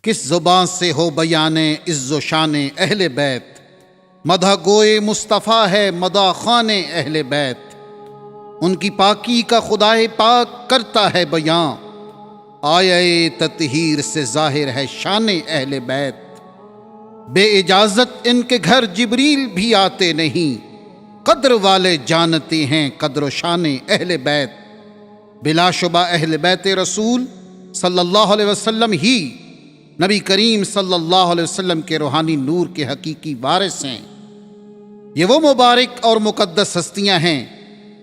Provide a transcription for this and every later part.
کس زبان سے ہو بیان عز و شان اہل بیت، مدح گوئے مصطفیٰ ہے مدح خوان اہل بیت، ان کی پاکی کا خدائے پاک کرتا ہے بیاں، آیے تطہیر سے ظاہر ہے شان اہل بیت، بے اجازت ان کے گھر جبریل بھی آتے نہیں، قدر والے جانتے ہیں قدر و شان اہل بیت۔ بلا شبہ اہل بیت رسول صلی اللہ علیہ وسلم ہی نبی کریم صلی اللہ علیہ وسلم کے روحانی نور کے حقیقی وارث ہیں۔ یہ وہ مبارک اور مقدس ہستیاں ہیں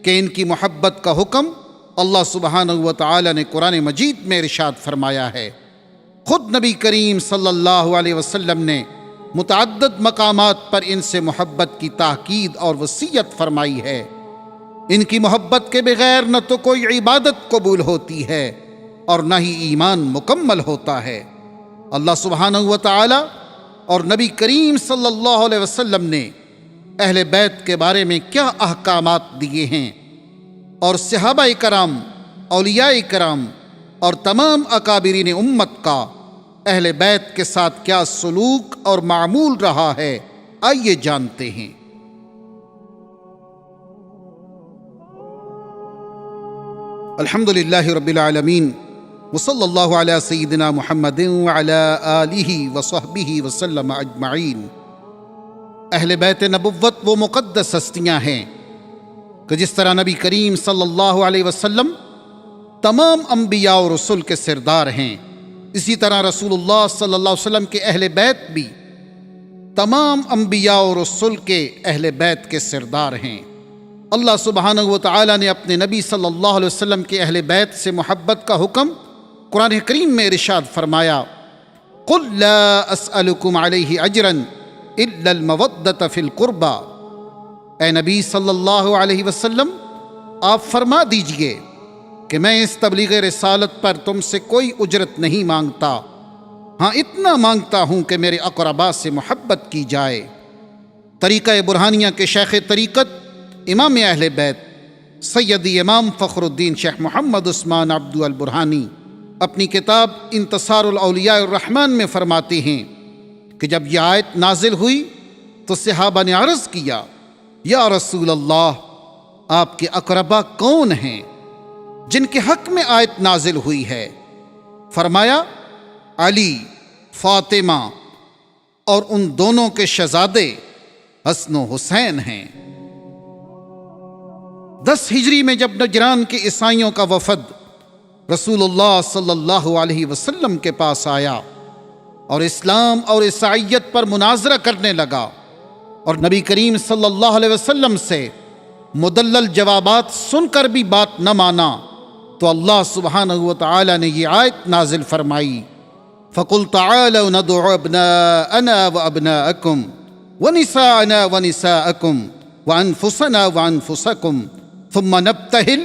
کہ ان کی محبت کا حکم اللہ سبحانہ و تعالی نے قرآن مجید میں ارشاد فرمایا ہے۔ خود نبی کریم صلی اللہ علیہ وسلم نے متعدد مقامات پر ان سے محبت کی تاکید اور وصیت فرمائی ہے۔ ان کی محبت کے بغیر نہ تو کوئی عبادت قبول ہوتی ہے اور نہ ہی ایمان مکمل ہوتا ہے۔ اللہ سبحانہ و تعالی اور نبی کریم صلی اللہ علیہ وسلم نے اہل بیت کے بارے میں کیا احکامات دیے ہیں، اور صحابہ کرام، اولیاء کرام اور تمام اکابرین امت کا اہل بیت کے ساتھ کیا سلوک اور معمول رہا ہے، آئیے جانتے ہیں۔ الحمدللہ رب العالمین، وصلی اللہ علی سیدنا محمد وعلی آلہ وصحبہ وسلم اجمعین۔ اہل بیت نبوت وہ مقدس ہستیاں ہیں کہ جس طرح نبی کریم صلی اللہ علیہ وسلم تمام انبیاء و رسل کے سردار ہیں، اسی طرح رسول اللہ صلی اللہ علیہ وسلم کے اہل بیت بھی تمام انبیاء و رسل کے اہل بیت کے سردار ہیں۔ اللہ سبحانہ و تعالی نے اپنے نبی صلی اللہ علیہ وسلم کے اہل بیت سے محبت کا حکم قرآن کریم میں ارشاد فرمایا، قُلْ لَا أَسْأَلُكُمْ عَلَيْهِ أَجْرًا إِلَّا الْمَوَدَّةَ فِي الْقُرْبَى۔ اے نبی صلی اللہ علیہ وسلم، آپ فرما دیجئے کہ میں اس تبلیغ رسالت پر تم سے کوئی اجرت نہیں مانگتا، ہاں اتنا مانگتا ہوں کہ میرے اقربا سے محبت کی جائے۔ طریقہ برہانیہ کے شیخ طریقت امام اہل بیت سیدی امام فخر الدین شیخ محمد عثمان عبدو البرہانی اپنی کتاب انتصار الاولیاء الرحمن میں فرماتے ہیں کہ جب یہ آیت نازل ہوئی تو صحابہ نے عرض کیا، یا رسول اللہ، آپ کے اقربا کون ہیں جن کے حق میں آیت نازل ہوئی ہے؟ فرمایا، علی، فاطمہ اور ان دونوں کے شہزادے حسن و حسین ہیں۔ 10 ہجری میں جب نجران کے عیسائیوں کا وفد رسول اللہ صلی اللہ علیہ وسلم کے پاس آیا اور اسلام اور عیسائیت پر مناظرہ کرنے لگا اور نبی کریم صلی اللہ علیہ وسلم سے مدلل جوابات سن کر بھی بات نہ مانا، تو اللہ سبحانہ و تعالی نے یہ آیت نازل فرمائی، فَقُلْ تَعَالَوْا نَدْعُ أَبْنَاءَنَا وَأَبْنَاءَكُمْ وَنِسَاءَنَا وَنِسَاءَكُمْ وَأَنفُسَنَا وَأَنفُسَكُمْ ثُمَّ نَبْتَهِلْ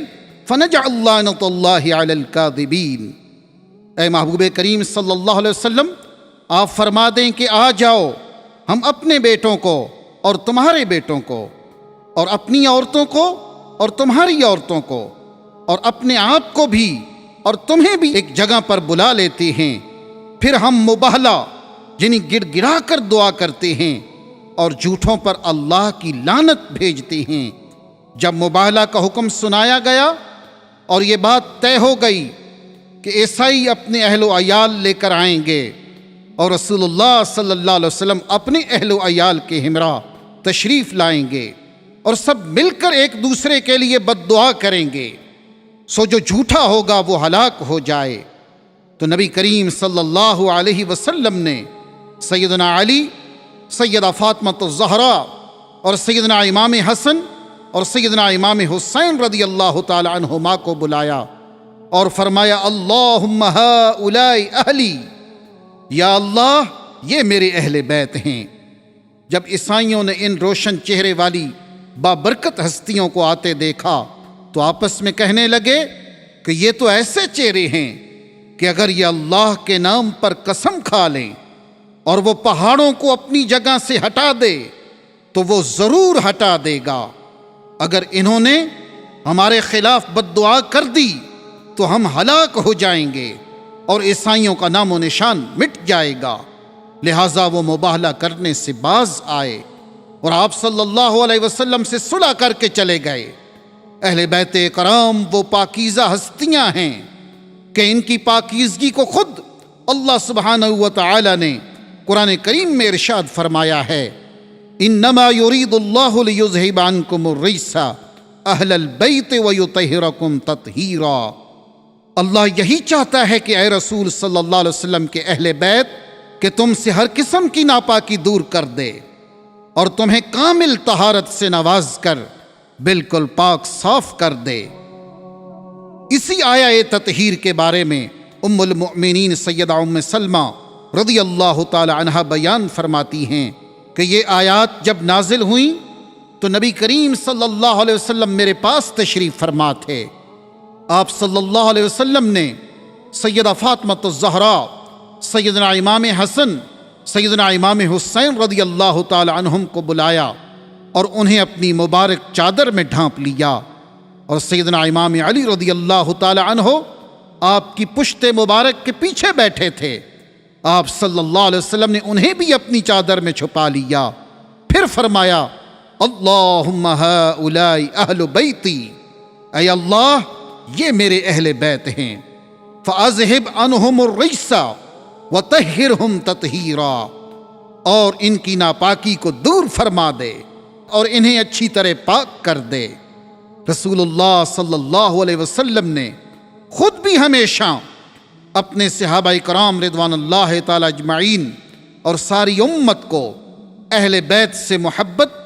فَنَجْعَلْ لَعْنَةَ اللَّهِ عَلَى الْكَاذِبِينَ۔ اے محبوب کریم صلی اللہ علیہ وسلم، آپ فرما دیں کہ آ جاؤ، ہم اپنے بیٹوں کو اور تمہارے بیٹوں کو اور اپنی عورتوں کو اور تمہاری عورتوں کو اور اپنے آپ کو بھی اور تمہیں بھی ایک جگہ پر بلا لیتے ہیں، پھر ہم مباہلہ یعنی گڑ گڑا کر دعا کرتے ہیں اور جھوٹوں پر اللہ کی لعنت بھیجتے ہیں۔ جب مباہلہ کا حکم سنایا گیا اور یہ بات طے ہو گئی کہ عیسائی اپنے اہل و عیال لے کر آئیں گے اور رسول اللہ صلی اللہ علیہ وسلم اپنے اہل و عیال کے ہمراہ تشریف لائیں گے اور سب مل کر ایک دوسرے کے لیے بد دعا کریں گے، سو جو جھوٹا ہوگا وہ ہلاک ہو جائے، تو نبی کریم صلی اللہ علیہ وسلم نے سیدنا علی، سیدہ فاطمہ الزہرا اور سیدنا امام حسن اور سیدنا امام حسین رضی اللہ تعالی عنہما کو بلایا اور فرمایا، اللہم ہؤلاء اہلی، یا اللہ یہ میرے اہل بیت ہیں۔ جب عیسائیوں نے ان روشن چہرے والی بابرکت ہستیوں کو آتے دیکھا تو آپس میں کہنے لگے کہ یہ تو ایسے چہرے ہیں کہ اگر یہ اللہ کے نام پر قسم کھا لیں اور وہ پہاڑوں کو اپنی جگہ سے ہٹا دے تو وہ ضرور ہٹا دے گا، اگر انہوں نے ہمارے خلاف بد دعا کر دی تو ہم ہلاک ہو جائیں گے، اور عیسائیوں کا نام و نشان مٹ جائے گا، لہٰذا وہ مباہلہ کرنے سے باز آئے اور آپ صلی اللہ علیہ وسلم سے صلح کر کے چلے گئے۔ اہل بیت کرام وہ پاکیزہ ہستیاں ہیں کہ ان کی پاکیزگی کو خود اللہ سبحانہ و تعالی نے قرآن کریم میں ارشاد فرمایا ہے، انما یرید اللہ لیذہب عنکم الرجس اہل البیت ویطہرکم تطہیرا۔ اللہ یہی چاہتا ہے کہ اے رسول صلی اللہ علیہ وسلم کے اہل بیت کہ تم سے ہر قسم کی ناپاکی دور کر دے اور تمہیں کامل طہارت سے نواز کر بالکل پاک صاف کر دے۔ اسی آیہ تطہیر کے بارے میں ام المؤمنین سیدہ ام سلمہ رضی اللہ تعالی عنہا بیان فرماتی ہیں کہ یہ آیات جب نازل ہوئیں تو نبی کریم صلی اللہ علیہ وسلم میرے پاس تشریف فرما تھے۔ آپ صلی اللہ علیہ وسلم نے سیدہ فاطمہ الزہراء، سیدنا امام حسن، سیدنا امام حسین رضی اللہ تعالی عنہم کو بلایا اور انہیں اپنی مبارک چادر میں ڈھانپ لیا، اور سیدنا امام علی رضی اللہ تعالی عنہ آپ کی پشت مبارک کے پیچھے بیٹھے تھے۔ آپ صلی اللہ علیہ وسلم نے انہیں بھی اپنی چادر میں چھپا لیا، پھر فرمایا اللہم ہؤلاء اہل بیتی، اے اللہ یہ میرے اہل بیت ہیں، فاذہب عنہم الرجس وطہرہم تطہیرا، اور ان کی ناپاکی کو دور فرما دے اور انہیں اچھی طرح پاک کر دے۔ رسول اللہ صلی اللہ علیہ وسلم نے خود بھی ہمیشہ اپنے صحابہ کرام رضوان اللہ تعالی اجمعین اور ساری امت کو اہل بیت سے محبت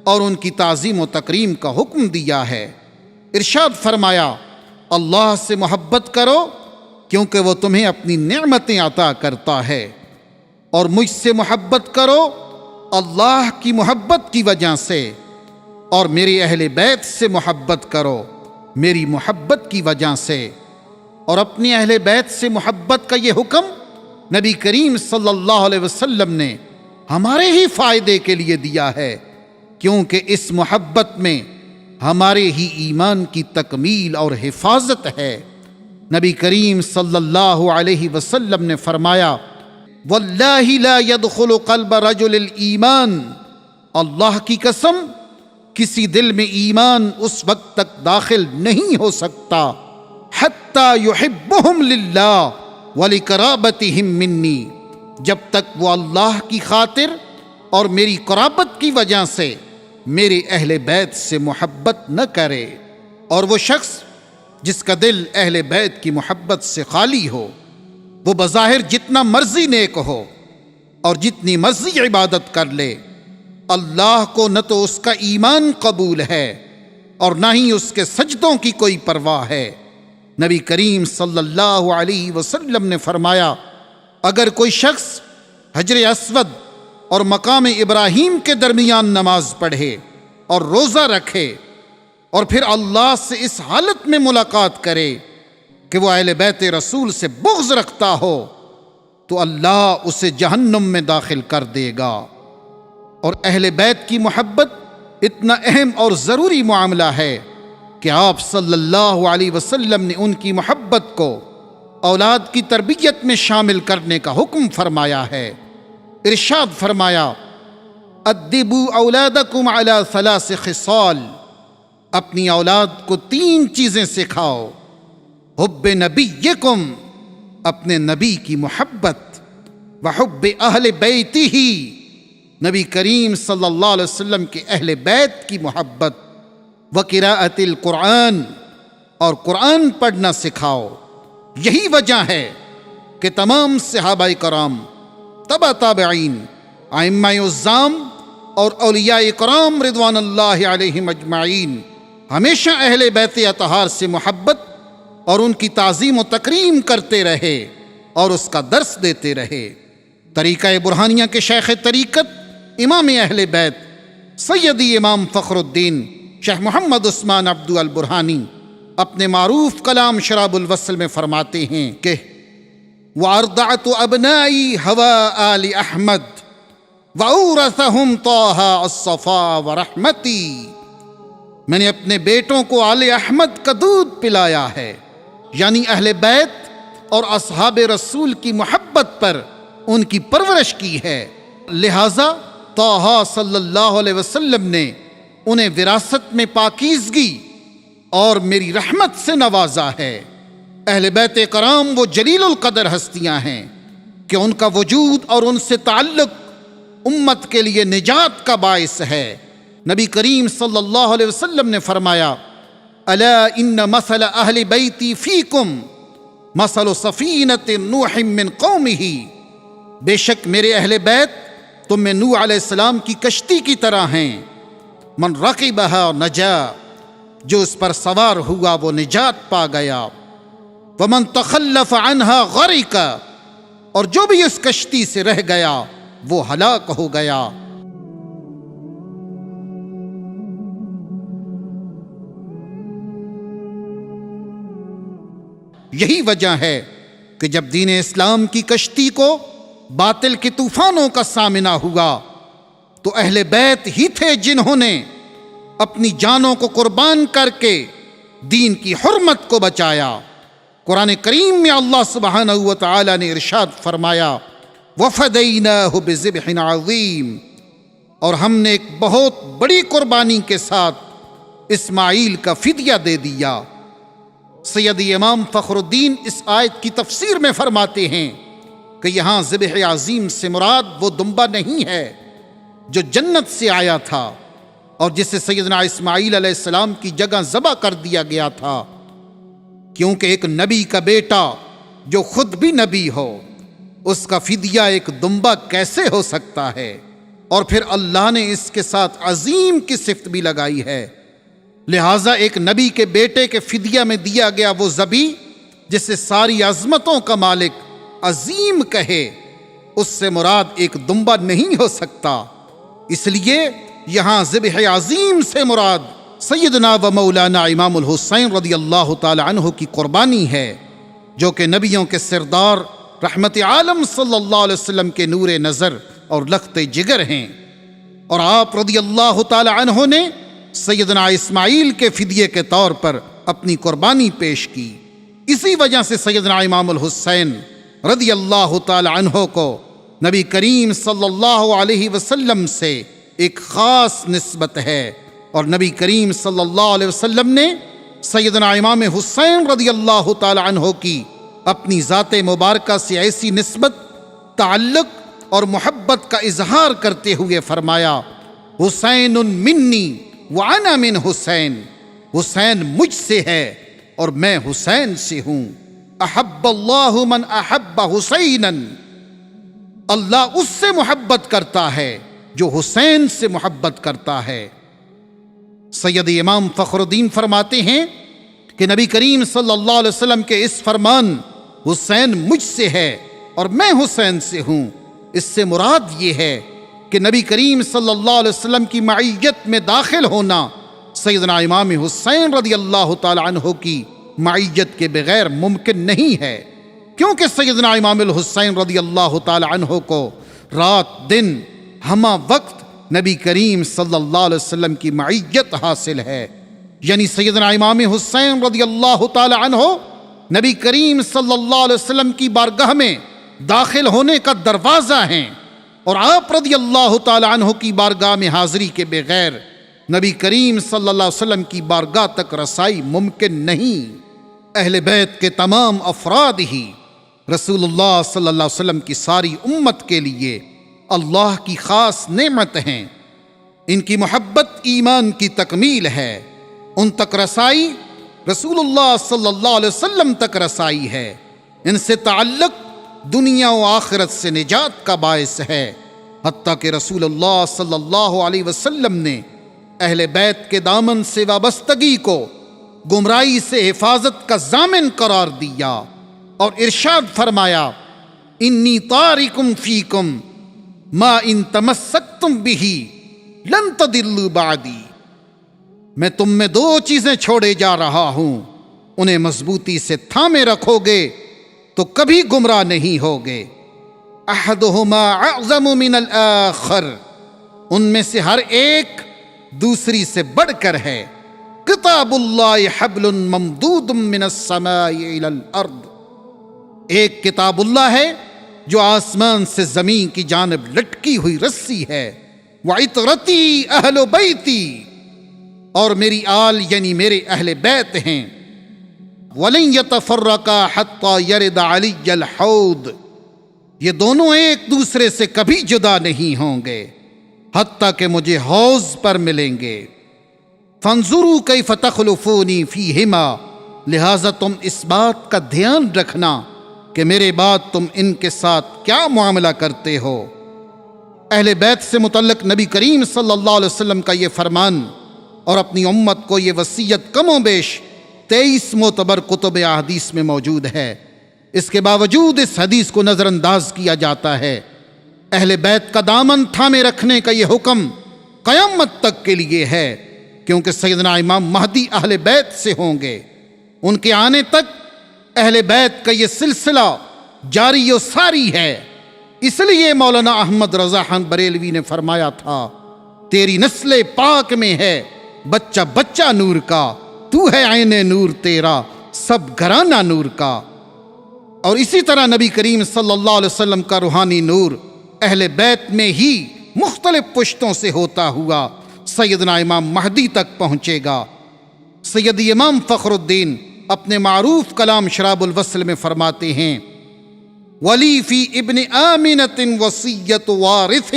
اور ان کی تعظیم و تکریم کا حکم دیا ہے۔ ارشاد فرمایا اللہ سے محبت کرو کیونکہ وہ تمہیں اپنی نعمتیں عطا کرتا ہے، اور مجھ سے محبت کرو اللہ کی محبت کی وجہ سے، اور میری اہل بیت سے محبت کرو میری محبت کی وجہ سے۔ اور اپنی اہل بیت سے محبت کا یہ حکم نبی کریم صلی اللہ علیہ وسلم نے ہمارے ہی فائدے کے لیے دیا ہے، کیونکہ اس محبت میں ہمارے ہی ایمان کی تکمیل اور حفاظت ہے۔ نبی کریم صلی اللہ علیہ وسلم نے فرمایا واللہ لا يدخل قلب رجل الایمان، اللہ کی قسم کسی دل میں ایمان اس وقت تک داخل نہیں ہو سکتا حتی یحبہم للہ ولقرابتہم منی، جب تک وہ اللہ کی خاطر اور میری قرابت کی وجہ سے میرے اہل بیت سے محبت نہ کرے۔ اور وہ شخص جس کا دل اہل بیت کی محبت سے خالی ہو، وہ بظاہر جتنا مرضی نیک ہو اور جتنی مرضی عبادت کر لے، اللہ کو نہ تو اس کا ایمان قبول ہے اور نہ ہی اس کے سجدوں کی کوئی پرواہ ہے۔ نبی کریم صلی اللہ علیہ وسلم نے فرمایا اگر کوئی شخص حجر اسود اور مقام ابراہیم کے درمیان نماز پڑھے اور روزہ رکھے اور پھر اللہ سے اس حالت میں ملاقات کرے کہ وہ اہل بیت رسول سے بغض رکھتا ہو تو اللہ اسے جہنم میں داخل کر دے گا۔ اور اہل بیت کی محبت اتنا اہم اور ضروری معاملہ ہے کہ آپ صلی اللہ علیہ وسلم نے ان کی محبت کو اولاد کی تربیت میں شامل کرنے کا حکم فرمایا ہے۔ ارشاد فرمایا ادبوا اولادکم علی 3 خصال، اپنی اولاد کو 3 چیزیں سکھاؤ، حب نبیکم، اپنے نبی کی محبت، وحب اہل بیتہ، نبی کریم صلی اللہ علیہ وسلم کے اہل بیت کی محبت، وقراءۃ القرآن، اور قرآن پڑھنا سکھاؤ۔ یہی وجہ ہے کہ تمام صحابہ کرام، تبع تابعین، ائمہ اعظام اور اولیاء کرام رضوان اللہ علیہم اجمعین ہمیشہ اہل بیت اطہار سے محبت اور ان کی تعظیم و تکریم کرتے رہے اور اس کا درس دیتے رہے۔ طریقہ برہانیہ کے شیخ طریقت امام اہل بیت سیدی امام فخر الدین شیخ محمد عثمان عبدو البرہانی اپنے معروف کلام شراب الوصل میں فرماتے ہیں کہ وَأَرْضَعْتُ أَبْنَائِي هَوَاءَ آلِ أَحْمَدَ وَأَوْرَثَهُمْ طَٰهَ الصَّفَا وَرَحْمَتِي، میں نے اپنے بیٹوں کو آل احمد کا دودھ پلایا ہے، یعنی اہل بیت اور اصحاب رسول کی محبت پر ان کی پرورش کی ہے، لہذا طٰہٰ صلی اللہ علیہ وسلم نے انہیں وراثت میں پاکیزگی اور میری رحمت سے نوازا ہے۔ اہل بیت کرام وہ جلیل القدر ہستیاں ہیں کہ ان کا وجود اور ان سے تعلق امت کے لیے نجات کا باعث ہے۔ نبی کریم صلی اللہ علیہ وسلم نے فرمایا، الا ان مثل اہل بیتی فیکم مثل سفینۃ نوح من قومہ، بے شک میرے اہل بیت تم میں نوح علیہ السلام کی کشتی کی طرح ہیں، من رکبھا نجا، جو اس پر سوار ہوا وہ نجات پا گیا، ومن تخلف عنہا غرق، اور جو بھی اس کشتی سے رہ گیا وہ ہلاک ہو گیا۔ یہی وجہ ہے کہ جب دین اسلام کی کشتی کو باطل کے طوفانوں کا سامنا ہوا تو اہل بیت ہی تھے جنہوں نے اپنی جانوں کو قربان کر کے دین کی حرمت کو بچایا۔ قرآن کریم میں اللہ سبحانہ و تعالی نے ارشاد فرمایا، وَفَدَيْنَاهُ بِذِبْحٍ عَظِيمٍ، اور ہم نے ایک بہت بڑی قربانی کے ساتھ اسماعیل کا فدیہ دے دیا۔ سید امام فخر الدین اس آیت کی تفسیر میں فرماتے ہیں کہ یہاں ذبح عظیم سے مراد وہ دمبا نہیں ہے جو جنت سے آیا تھا اور جسے سیدنا اسماعیل علیہ السلام کی جگہ ذبح کر دیا گیا تھا، کیونکہ ایک نبی کا بیٹا جو خود بھی نبی ہو، اس کا فدیہ ایک دمبا کیسے ہو سکتا ہے؟ اور پھر اللہ نے اس کے ساتھ عظیم کی صفت بھی لگائی ہے، لہٰذا ایک نبی کے بیٹے کے فدیہ میں دیا گیا وہ ذبح جسے ساری عظمتوں کا مالک عظیم کہے، اس سے مراد ایک دمبا نہیں ہو سکتا۔ اس لیے یہاں ذبح عظیم سے مراد سیدنا و مولانا امام الحسین رضی اللہ تعالی عنہ کی قربانی ہے، جو کہ نبیوں کے سردار رحمت عالم صلی اللہ علیہ وسلم کے نور نظر اور لخت جگر ہیں، اور آپ رضی اللہ تعالی عنہ نے سیدنا اسماعیل کے فدیے کے طور پر اپنی قربانی پیش کی۔ اسی وجہ سے سیدنا امام الحسین رضی اللہ تعالی عنہ کو نبی کریم صلی اللہ علیہ وسلم سے ایک خاص نسبت ہے، اور نبی کریم صلی اللہ علیہ وسلم نے سیدنا امام حسین رضی اللہ تعالی عنہ کی اپنی ذات مبارکہ سے ایسی نسبت، تعلق اور محبت کا اظہار کرتے ہوئے فرمایا، حسین منی وانا من حسین، حسین مجھ سے ہے اور میں حسین سے ہوں۔ احب اللہ من احب حسینا، اللہ اس سے محبت کرتا ہے جو حسین سے محبت کرتا ہے۔ سید امام فخر الدین فرماتے ہیں کہ نبی کریم صلی اللہ علیہ وسلم کے اس فرمان حسین مجھ سے ہے اور میں حسین سے ہوں، اس سے مراد یہ ہے کہ نبی کریم صلی اللہ علیہ وسلم کی معیت میں داخل ہونا سیدنا امام حسین رضی اللہ تعالی عنہ کی معیت کے بغیر ممکن نہیں ہے، کیونکہ سیدنا امام الحسین رضی اللہ تعالی عنہ کو رات دن ہمہ وقت نبی کریم صلی اللہ علیہ وسلم کی معیت حاصل ہے، یعنی سیدنا امام حسین رضی اللہ تعالی عنہ نبی کریم صلی اللہ علیہ وسلم کی بارگاہ میں داخل ہونے کا دروازہ ہیں، اور آپ رضی اللہ تعالی عنہ کی بارگاہ میں حاضری کے بغیر نبی کریم صلی اللہ علیہ وسلم کی بارگاہ تک رسائی ممکن نہیں۔ اہل بیت کے تمام افراد ہی رسول اللہ صلی اللہ علیہ وسلم کی ساری امت کے لیے اللہ کی خاص نعمت ہیں، ان کی محبت ایمان کی تکمیل ہے، ان تک رسائی رسول اللہ صلی اللہ علیہ وسلم تک رسائی ہے، ان سے تعلق دنیا و آخرت سے نجات کا باعث ہے، حتیٰ کہ رسول اللہ صلی اللہ علیہ وسلم نے اہل بیت کے دامن سے وابستگی کو گمراہی سے حفاظت کا ضامن قرار دیا اور ارشاد فرمایا، انی تارکم فیکم ما ان تمسکتم بہ لن تضلوا بعدی، میں تم میں دو چیزیں چھوڑے جا رہا ہوں، انہیں مضبوطی سے تھامے رکھو گے تو کبھی گمراہ نہیں ہوگے۔ احدہما اعظم من الآخر، ان میں سے ہر ایک دوسری سے بڑھ کر ہے۔ کتاب اللہ حبل ممدود من السماء الى الارض، ایک کتاب اللہ ہے جو آسمان سے زمین کی جانب لٹکی ہوئی رسی ہے، وعطرتی اہل بیتی، اور میری آل یعنی میرے اہل بیت ہیں، وَلَن يَتَفَرَّقَا حَتَّى يَرِدَ عَلِيَّ الْحَوْض، یہ دونوں ایک دوسرے سے کبھی جدا نہیں ہوں گے حتیٰ کہ مجھے حوض پر ملیں گے۔ فَانظُرُوا كَيْفَ تَخْلُفُونِي فِيهِمَا، لہٰذا تم اس بات کا دھیان رکھنا کہ میرے بعد تم ان کے ساتھ کیا معاملہ کرتے ہو۔ اہل بیت سے متعلق نبی کریم صلی اللہ علیہ وسلم کا یہ فرمان اور اپنی امت کو یہ وصیت کم و بیش 23 معتبر کتب احادیث میں موجود ہے۔ اس کے باوجود اس حدیث کو نظر انداز کیا جاتا ہے۔ اہل بیت کا دامن تھامے رکھنے کا یہ حکم قیامت تک کے لیے ہے، کیونکہ سیدنا امام مہدی اہل بیت سے ہوں گے۔ ان کے آنے تک اہل بیت کا یہ سلسلہ جاری و ساری ہے۔ اس لیے مولانا احمد رضا خان بریلوی نے فرمایا تھا، تیری نسل پاک میں ہے بچہ بچہ نور کا، تو ہے عین نور تیرا سب گھرانہ نور کا۔ اور اسی طرح نبی کریم صلی اللہ علیہ وسلم کا روحانی نور اہل بیت میں ہی مختلف پشتوں سے ہوتا ہوا سیدنا امام مہدی تک پہنچے گا۔ سیدی امام فخر الدین اپنے معروف کلام شراب الوصل میں فرماتے ہیں، ولی فی ابن آمنۃ وصیۃ وارث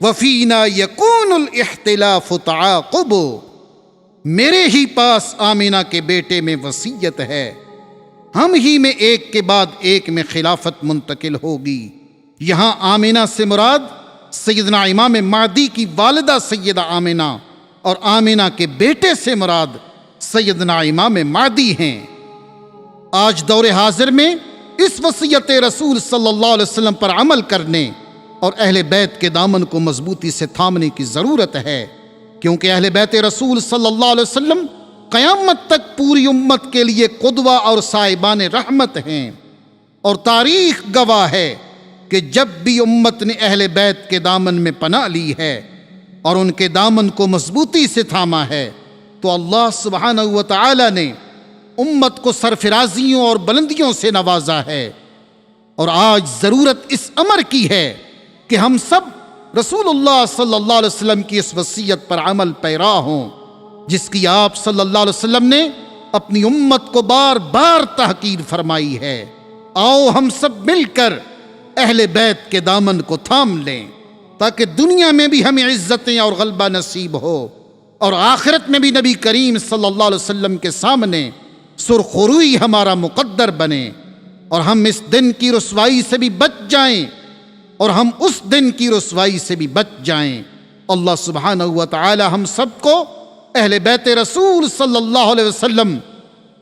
وفینا یکون الاختلاف تعاقب، میرے ہی پاس آمینہ کے بیٹے میں وصیت ہے، ہم ہی میں ایک کے بعد ایک میں خلافت منتقل ہوگی۔ یہاں آمینہ سے مراد سیدنا امام مہدی کی والدہ سیدہ آمینہ اور آمینہ کے بیٹے سے مراد سیدنا امام مہدی ہیں۔ آج دور حاضر میں اس وصیت رسول صلی اللہ علیہ وسلم پر عمل کرنے اور اہل بیت کے دامن کو مضبوطی سے تھامنے کی ضرورت ہے، کیونکہ اہل بیت رسول صلی اللہ علیہ وسلم قیامت تک پوری امت کے لیے قدوہ اور صاحبان رحمت ہیں، اور تاریخ گواہ ہے کہ جب بھی امت نے اہل بیت کے دامن میں پناہ لی ہے اور ان کے دامن کو مضبوطی سے تھاما ہے تو اللہ سبحانہ و تعالی نے امت کو سرفرازیوں اور بلندیوں سے نوازا ہے۔ اور آج ضرورت اس امر کی ہے کہ ہم سب رسول اللہ صلی اللہ علیہ وسلم کی اس وصیت پر عمل پیرا ہوں، جس کی آپ صلی اللہ علیہ وسلم نے اپنی امت کو بار بار تحقیر فرمائی ہے۔ آؤ ہم سب مل کر اہل بیت کے دامن کو تھام لیں، تاکہ دنیا میں بھی ہمیں عزتیں اور غلبہ نصیب ہو، اور آخرت میں بھی نبی کریم صلی اللہ علیہ وسلم کے سامنے سرخروئی ہمارا مقدر بنے، اور ہم اس دن کی رسوائی سے بھی بچ جائیں، اور ہم اس دن کی رسوائی سے بھی بچ جائیں۔ اللہ سبحانہ و تعالی ہم سب کو اہل بیت رسول صلی اللہ علیہ وسلم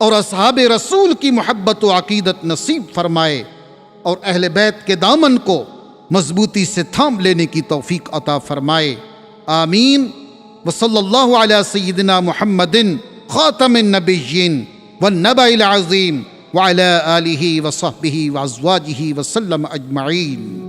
اور اصحاب رسول کی محبت و عقیدت نصیب فرمائے، اور اہل بیت کے دامن کو مضبوطی سے تھام لینے کی توفیق عطا فرمائے، آمین۔ وصلی اللہ علی سیدنا محمد خاتم النبیین والنبع العظیم وعلی آلہ وصحبہ وازواجہ وسلم اجمعین۔